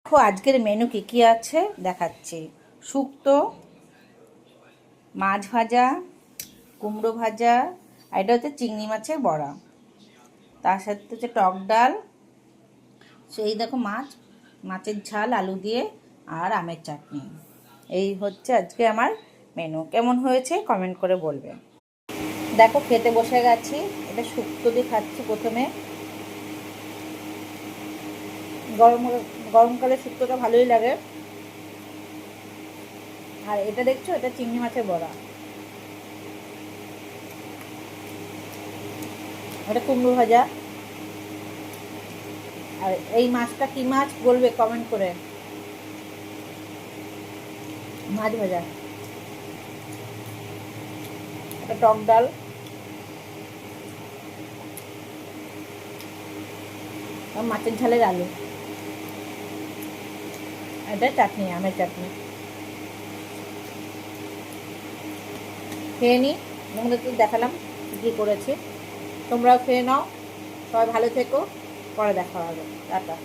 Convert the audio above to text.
দেখো আজকের মেনু কি কি আছে দেখাচ্ছি। শুক্তো, মাছ ভাজা, কুমড়ো ভাজা, আর এটা হচ্ছে চিংড়ি মাছের বড়া। তার সাথে হচ্ছে টক ডাল, সেই দেখো মাছের ঝাল আলু দিয়ে, আর আমের চাটনি। এই হচ্ছে আজকে আমার মেনু। কেমন হয়েছে কমেন্ট করে বলবে। দেখো খেতে বসে গেছি। এটা শুক্তো দিয়ে খাচ্ছি প্রথমে। গরম গরমকালে শুক্তোটা ভালোই লাগে। আর এটা দেখছো, এটা চিংড়ি মাছের বড়া, এটা কুমড়ো ভাজা। আর এই মাছটা কি মাছ বলবে কমেন্ট করে। মাছ ভাজা, একটা টক ডাল, মাছের ঝালের আলু, এটা চাটনি, আমের চাটনি। খেয়ে নিই, তোমাদের তো দেখালাম কী করেছি। তোমরাও খেয়ে নাও। সবাই ভালো থেকো, পরে দেখা হবে। টাটা।